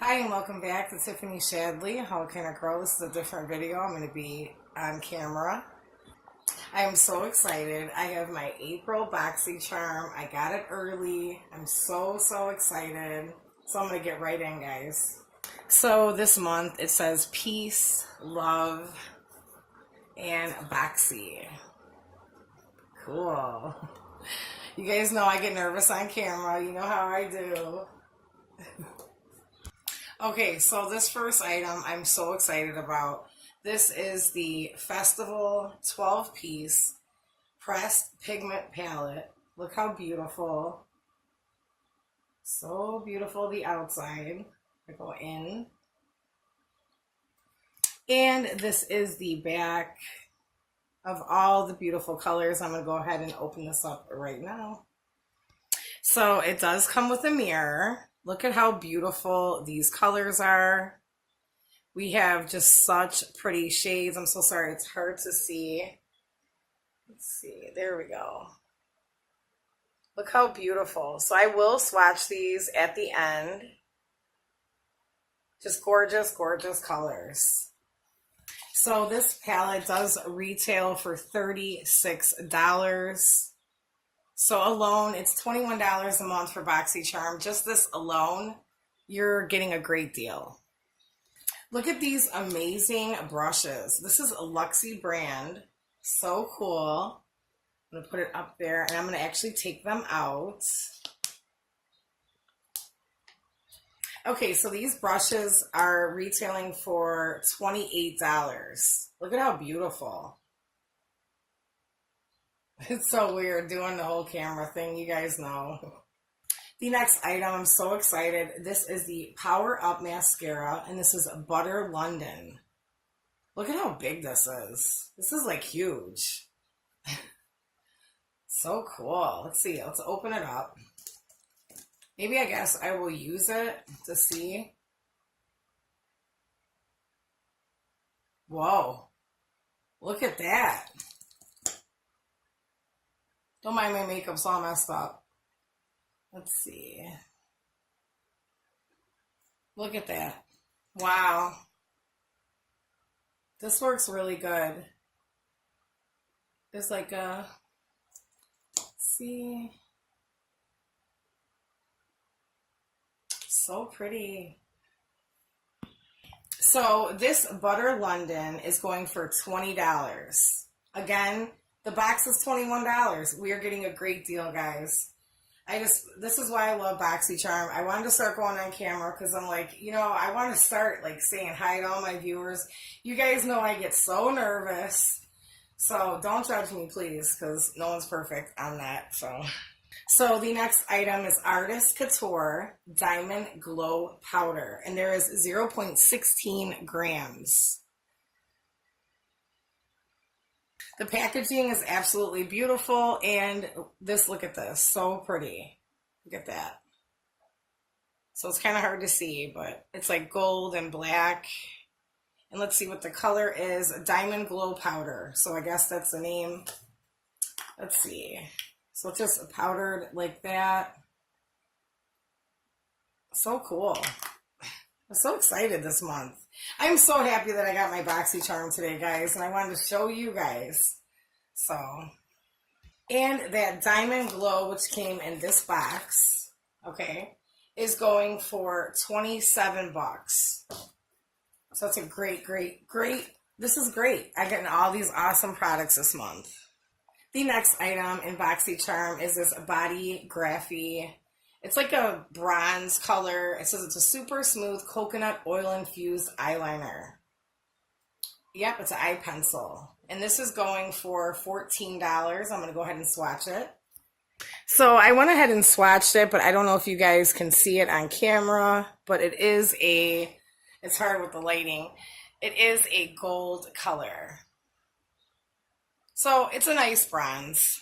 Hi and welcome back to Tiffany Shadley. How Can I Grow? This is a different video. I'm going to be on camera. I am so excited. I have my April BoxyCharm. I got it early. I'm so excited. So I'm going to get right in, guys. So this month it says peace, love, and boxy. Cool. You guys know I get nervous on camera. You know how I do. Okay, so this first item I'm so excited about. This is the Festival 12-piece pressed pigment palette. Look how beautiful. So beautiful the outside. I go in. And this is the back of all the beautiful colors. I'm going to go ahead and open this up right now. So it does come with a mirror. Look at how beautiful these colors are. We have just such pretty shades. I'm so sorry, it's hard to see. Let's see, there we go. Look how beautiful. So I will swatch these at the end. Just gorgeous, gorgeous colors. So this palette does retail for $36. So alone, it's $21 a month for BoxyCharm. Just this alone, you're getting a great deal. Look at these amazing brushes. This is a Luxie brand. So cool. I'm going to put it up there, and I'm going to actually take them out. Okay, so these brushes are retailing for $28. Look at how beautiful. It's so weird doing the whole camera thing, you guys know. The next item, I'm so excited. This is the Power Up Mascara, and this is Butter London. Look at how big this is. This is like huge. So cool. Let's see. Let's open it up. Maybe I guess I will use it to see. Whoa. Look at that. Don't mind my makeup's all messed up. Let's see. Look at that. Wow. This works really good. There's like a, let's see. So pretty. So this Butter London is going for $20. Again, the box is $21. We are getting a great deal, guys. This is why I love BoxyCharm. I wanted to start going on camera because I'm like, I want to start like saying hi to all my viewers. You guys know I get so nervous. So don't judge me, please, because no one's perfect on that. So the next item is Artist Couture Diamond Glow Powder, and there is 0.16 grams. The packaging is absolutely beautiful, and look at this, so pretty. Look at that. So it's kind of hard to see, but it's like gold and black. And let's see what the color is. Diamond Glow Powder. So I guess that's the name. Let's see. So it's just powdered like that. So cool. I'm so excited this month. I'm so happy that I got my BoxyCharm today, guys, and I wanted to show you guys. And that Diamond Glow, which came in this box, okay, is going for $27. So it's a great. This is great. I'm getting all these awesome products this month. The next item in BoxyCharm is this Body Graphy. It's like a bronze color. It says it's a super smooth coconut oil infused eyeliner. Yep, it's an eye pencil. And this is going for $14. I'm going to go ahead and swatch it. So I went ahead and swatched it, but I don't know if you guys can see it on camera, but it's hard with the lighting. It is a gold color. So it's a nice bronze.